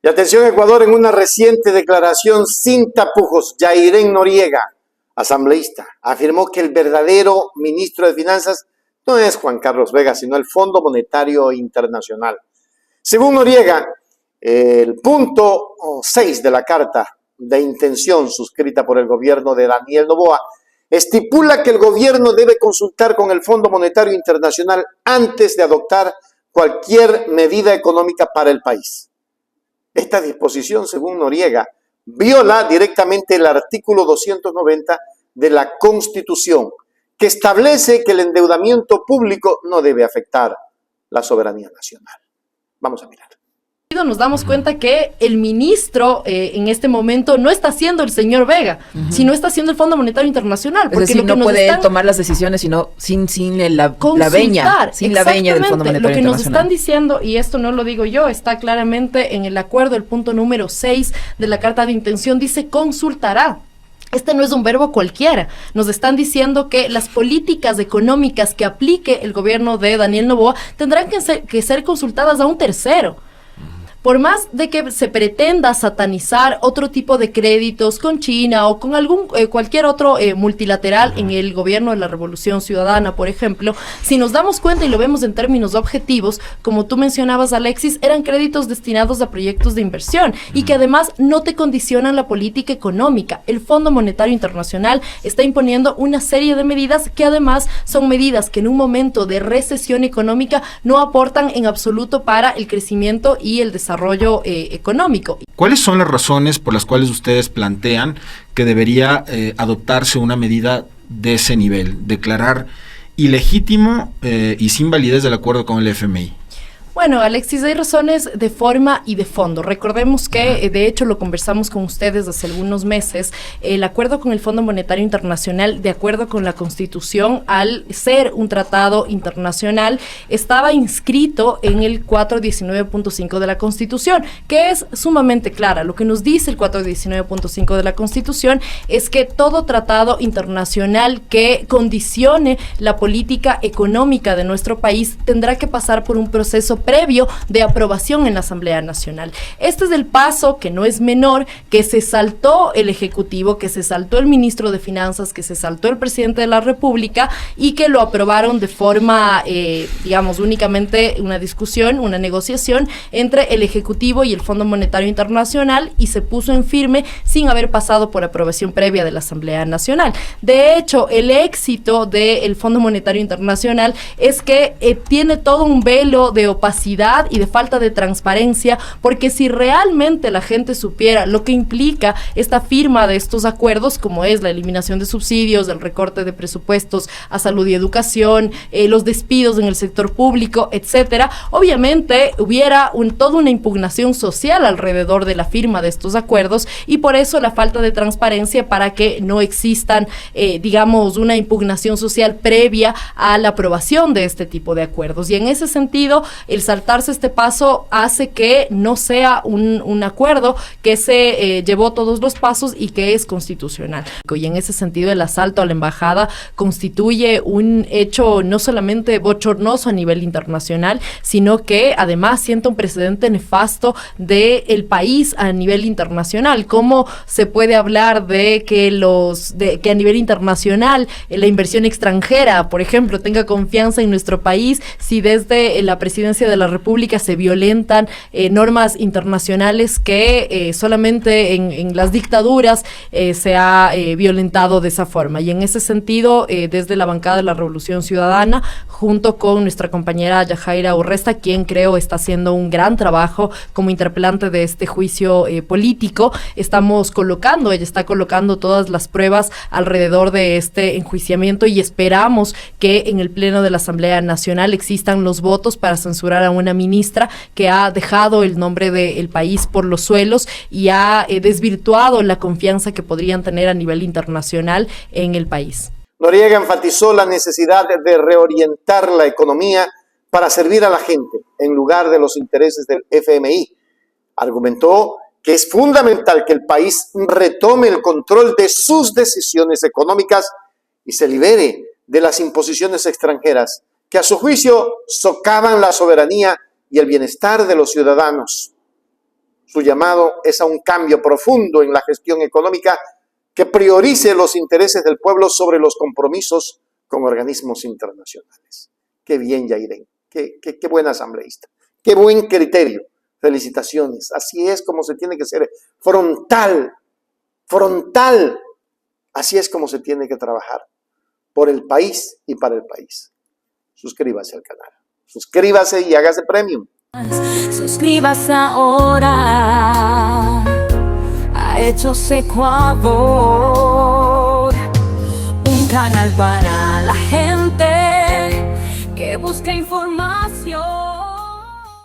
Y atención Ecuador, en una reciente declaración sin tapujos, Yairen Noriega, asambleísta, afirmó que el verdadero ministro de Finanzas no es Juan Carlos Vega, sino el Fondo Monetario Internacional. Según Noriega, el punto 6 de la carta de intención suscrita por el gobierno de Daniel Noboa estipula que el gobierno debe consultar con el Fondo Monetario Internacional antes de adoptar cualquier medida económica para el país. Esta disposición, según Noriega, viola directamente el artículo 290 de la Constitución, que establece que el endeudamiento público no debe afectar la soberanía nacional. Vamos a mirar. Nos damos cuenta que el ministro en este momento no está siendo el señor Vega, sino está siendo el Fondo Monetario Internacional. Porque es decir, no puede tomar las decisiones sino sin la veña, sin la veña del Fondo Monetario Internacional. Lo que nos están diciendo, y esto no lo digo yo, está claramente en el acuerdo, el punto número 6 de la carta de intención, dice consultará. Este no es un verbo cualquiera. Nos están diciendo que las políticas económicas que aplique el gobierno de Daniel Noboa tendrán que ser consultadas a un tercero. Por más de que se pretenda satanizar otro tipo de créditos con China o con cualquier otro multilateral en el gobierno de la Revolución Ciudadana, por ejemplo, si nos damos cuenta y lo vemos en términos objetivos, como tú mencionabas, Alexis, eran créditos destinados a proyectos de inversión y que además no te condicionan la política económica. El Fondo Monetario Internacional está imponiendo una serie de medidas que además son medidas que en un momento de recesión económica no aportan en absoluto para el crecimiento y el desarrollo económico. ¿Cuáles son las razones por las cuales ustedes plantean que debería adoptarse una medida de ese nivel? Declarar ilegítimo y sin validez del acuerdo con el FMI. Bueno, Alexis, hay razones de forma y de fondo. Recordemos que, de hecho, lo conversamos con ustedes hace algunos meses. El acuerdo con el Fondo Monetario Internacional, de acuerdo con la Constitución, al ser un tratado internacional, estaba inscrito en el 419.5 de la Constitución, que es sumamente clara. Lo que nos dice el 419.5 de la Constitución es que todo tratado internacional que condicione la política económica de nuestro país tendrá que pasar por un proceso previo de aprobación en la Asamblea Nacional. Este es el paso, que no es menor, que se saltó el Ejecutivo, que se saltó el Ministro de Finanzas, que se saltó el Presidente de la República y que lo aprobaron de forma, únicamente una discusión, una negociación entre el Ejecutivo y el Fondo Monetario Internacional y se puso en firme sin haber pasado por aprobación previa de la Asamblea Nacional. De hecho, el éxito del Fondo Monetario Internacional es que tiene todo un velo de opacidad y de falta de transparencia, porque si realmente la gente supiera lo que implica esta firma de estos acuerdos, como es la eliminación de subsidios, el recorte de presupuestos a salud y educación, los despidos en el sector público, etcétera, obviamente hubiera toda una impugnación social alrededor de la firma de estos acuerdos y por eso la falta de transparencia para que no existan, una impugnación social previa a la aprobación de este tipo de acuerdos. Y en ese sentido, el saltarse este paso hace que no sea un acuerdo que se llevó todos los pasos y que es constitucional. Y en ese sentido, el asalto a la embajada constituye un hecho no solamente bochornoso a nivel internacional, sino que además sienta un precedente nefasto del país a nivel internacional. ¿Cómo se puede hablar de que a nivel internacional la inversión extranjera, por ejemplo, tenga confianza en nuestro país si desde la presidencia de la República se violentan normas internacionales que solamente en las dictaduras se ha violentado de esa forma? Y en ese sentido, desde la bancada de la Revolución Ciudadana, junto con nuestra compañera Yajaira Urresta, quien creo está haciendo un gran trabajo como interpelante de este juicio político, ella está colocando todas las pruebas alrededor de este enjuiciamiento y esperamos que en el Pleno de la Asamblea Nacional existan los votos para censurar a una ministra que ha dejado el nombre del país por los suelos y ha desvirtuado la confianza que podrían tener a nivel internacional en el país. Noriega enfatizó la necesidad de reorientar la economía para servir a la gente en lugar de los intereses del FMI. Argumentó que es fundamental que el país retome el control de sus decisiones económicas y se libere de las imposiciones extranjeras que a su juicio socavan la soberanía y el bienestar de los ciudadanos. Su llamado es a un cambio profundo en la gestión económica que priorice los intereses del pueblo sobre los compromisos con organismos internacionales. Qué bien, Yairen, qué buen asambleísta, qué buen criterio. Felicitaciones, así es como se tiene que ser, frontal, así es como se tiene que trabajar por el país y para el país. Suscríbase al canal, suscríbase y hágase premium. Suscríbase ahora a Hechos Ecuador, un canal para la gente que busca informar.